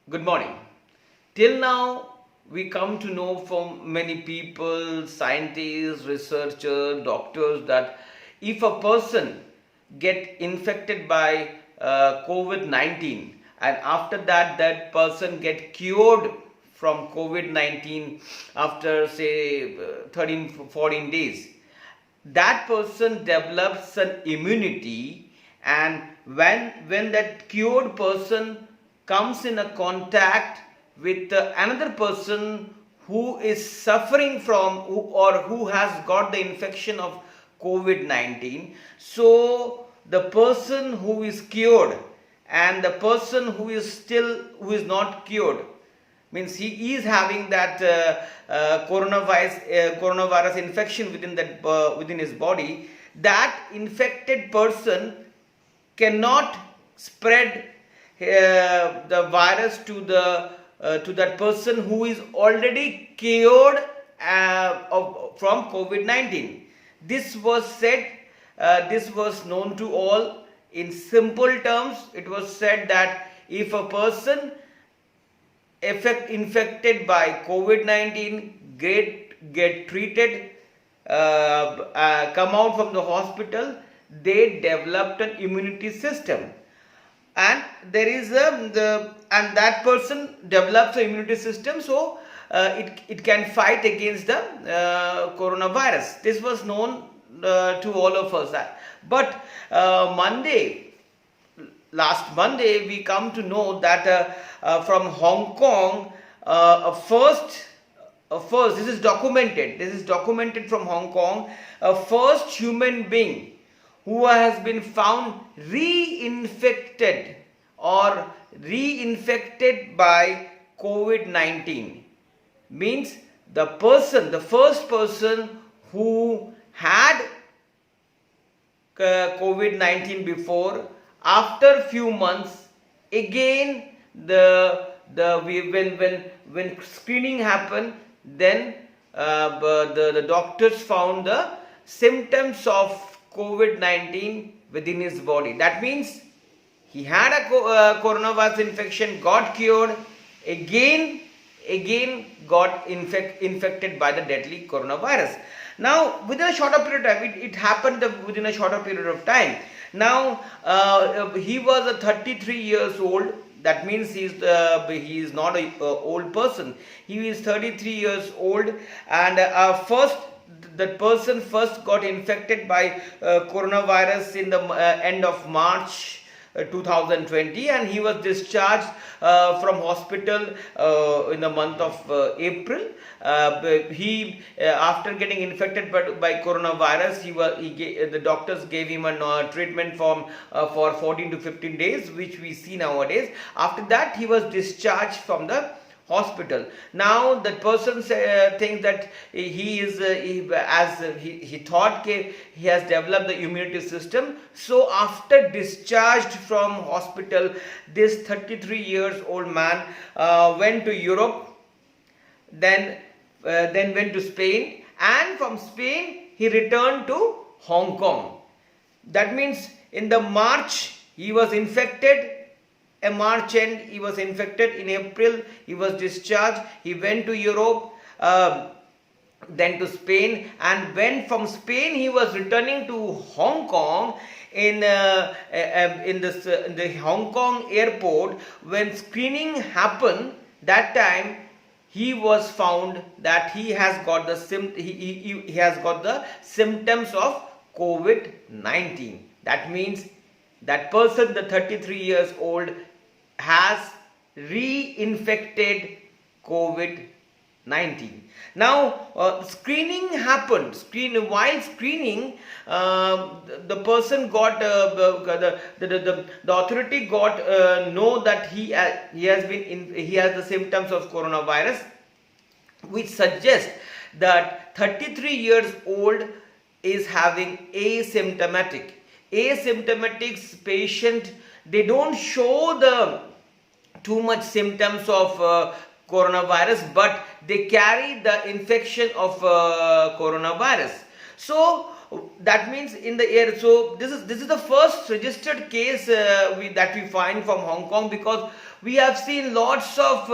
Good morning. Till now, we come to know from many people, scientists, researchers, doctors that if a person get infected by COVID-19 and after that person get cured from COVID-19 after say 13 14 days, that person develops an immunity, and when that cured person comes in a contact with another person who is suffering from or who has got the infection of COVID-19, so the person who is cured and the person who is not cured, means he is having that coronavirus infection within his body, that infected person cannot spread the virus to that person who is already cured from COVID-19. This was said, this was known to all. In simple terms, it was said that if a person infected by COVID-19 get treated, come out from the hospital, they developed an immunity system, and there is and that person develops an immunity system, so it can fight against the coronavirus. This was known to all of us. But last Monday, we come to know that from Hong Kong, this is documented from Hong Kong, a first human being who has been found reinfected by COVID-19. Means the first person who had COVID-19 before, after few months, again when screening happened, then the doctors found the symptoms of COVID-19 within his body. That means he had a coronavirus infection, got cured, again got infected by the deadly coronavirus. Now, within a shorter period of time, it happened within a shorter period of time. Now, he was a 33 years old. That means he is not an old person. He is 33 years old, and that person first got infected by coronavirus in the end of March 2020, and he was discharged from hospital in the month of April. After getting infected by coronavirus, the doctors gave him a treatment for 14 to 15 days, which we see nowadays. After that, he was discharged from the hospital. Now that person thinks that he thought he has developed the immunity system. So after discharged from hospital, this 33 years old man went to Europe, then went to Spain, and from Spain he returned to Hong Kong. That means in the March he was infected. In March end, he was infected. In April, he was discharged. He went to Europe, then to Spain, and when from Spain he was returning to Hong Kong, in the Hong Kong airport, when screening happened, that time he was found that he has got the symptoms of COVID-19. That means that person, the 33 years old, has reinfected COVID-19. Now, screening happened. While screening, the person got the authority got know that he has the symptoms of coronavirus, which suggests that 33 years old is having asymptomatic patient. They don't show the too much symptoms of coronavirus, but they carry the infection of coronavirus. So that means in the air. So this is the first registered case that we find from Hong Kong, because we have seen lots of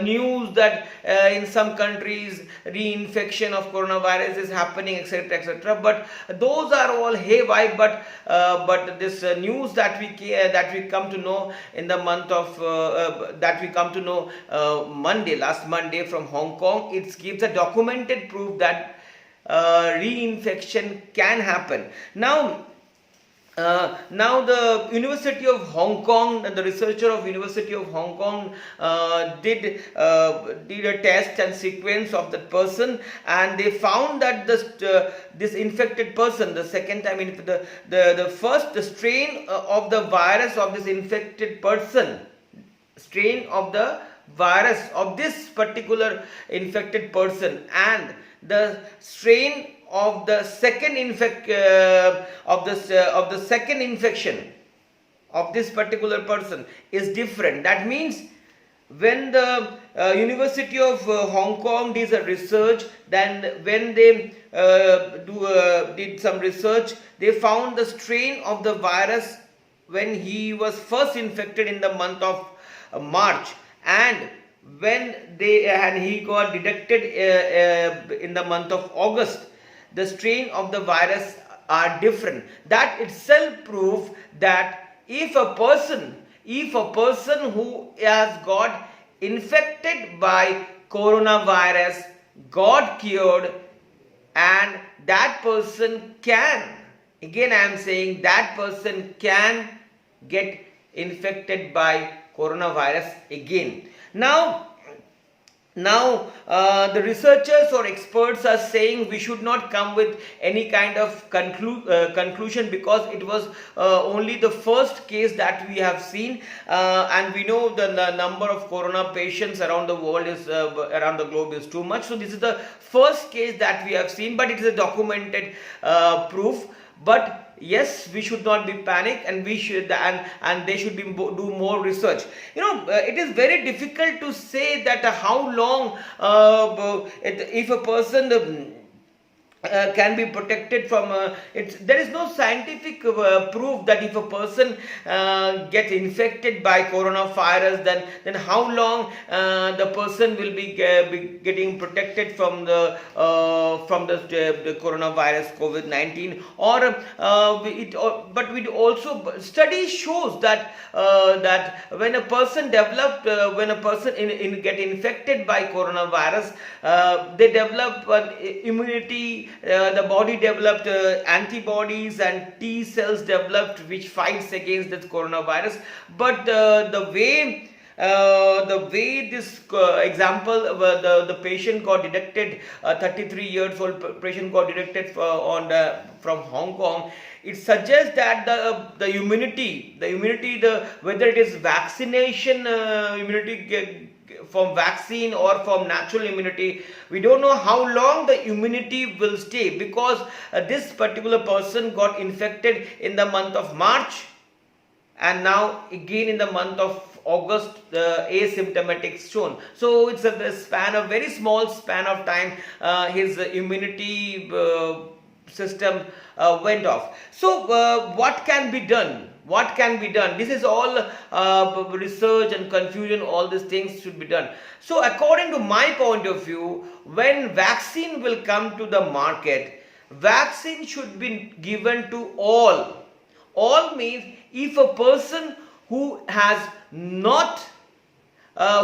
news that in some countries reinfection of coronavirus is happening, etc., etc. But those are all haywire. But this news that we come to know in the month of that we come to know last Monday from Hong Kong, it gives a documented proof that reinfection can happen. Now the University of Hong Kong, the researcher of University of Hong Kong did a test and sequence of that person, and they found that this infected person, the second time, the strain of the virus of this infected person, strain of the virus of this particular infected person, and the strain of the second second infection of this particular person is different. That means when the University of Hong Kong did a research, then when they did some research, they found the strain of the virus when he was first infected in the month of March, and when he got detected in the month of August, the strain of the virus are different. That itself proves that if a person who has got infected by coronavirus got cured, and that person can, again I am saying, that person can get infected by coronavirus again. Now the researchers or experts are saying we should not come with any kind of conclusion, because it was only the first case that we have seen, and we know the number of corona patients around the world around the globe is too much. So this is the first case that we have seen, but it is a documented proof. But yes, we should not be panic, and we should and they should do more research. It is very difficult to say that how long if a person can be protected from there is no scientific proof that if a person gets infected by coronavirus, then how long the person will be getting protected from the coronavirus Covid-19, but we also study shows that when a person get infected by coronavirus, they develop immunity. The body developed antibodies and T cells developed which fights against this coronavirus. But the way this example, the patient got detected, 33 years old patient got detected from Hong Kong, it suggests that the immunity, whether it is vaccination immunity from vaccine or from natural immunity, we don't know how long the immunity will stay, because this particular person got infected in the month of March, and now again in the month of August asymptomatic shown. So it's a very small span of time his immunity system went off. So what can be done? This is all research and confusion. All these things should be done. So according to my point of view, when vaccine will come to the market, vaccine should be given to all. All means if a person who has not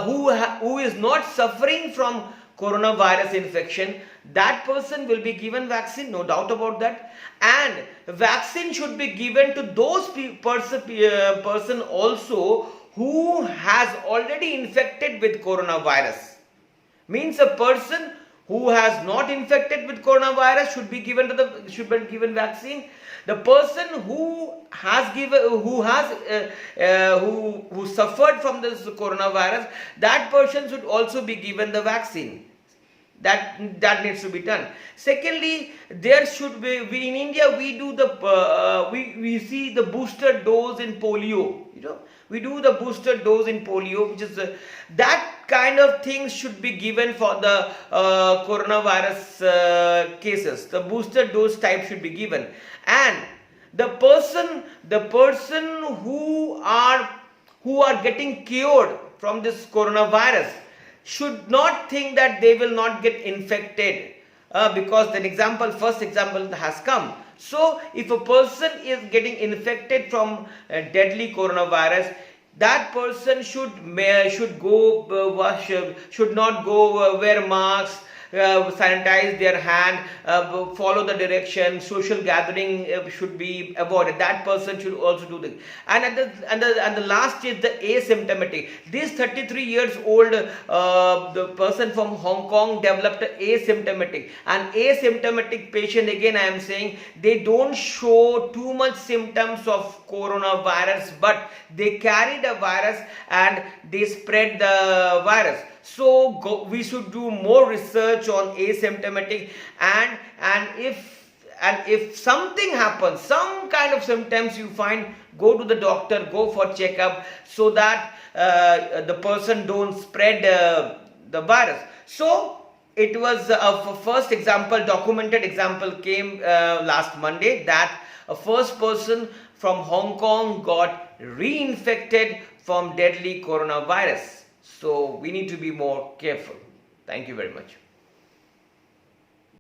who is not suffering from coronavirus infection, that person will be given vaccine, no doubt about that. And vaccine should be given to those person also who has already infected with coronavirus. Means a person who has not infected with coronavirus should be given vaccine. The person who suffered from this coronavirus, that person should also be given the vaccine. That needs to be done. Secondly, there should be, we in India we do we see the booster dose in polio. we do the booster dose in polio, which is that kind of things should be given for the coronavirus cases. The booster dose type should be given, and the person who are getting cured from this coronavirus should not think that they will not get infected, because the first example has come. So if a person is getting infected from deadly coronavirus, that person should not go wear masks, sanitize their hand, follow the direction, social gathering should be avoided. That person should also do this. And the last is the asymptomatic. This 33 years old the person from Hong Kong developed asymptomatic. And asymptomatic patient, again I am saying, they don't show too much symptoms of coronavirus, but they carry the virus and they spread the virus. So we should do more research on asymptomatic, and if something happens, some kind of symptoms you find, go to the doctor, go for checkup, so that the person don't spread the virus. So it was a first example, documented example came last Monday, that a first person from Hong Kong got reinfected from deadly coronavirus. So we need to be more careful. Thank you very much.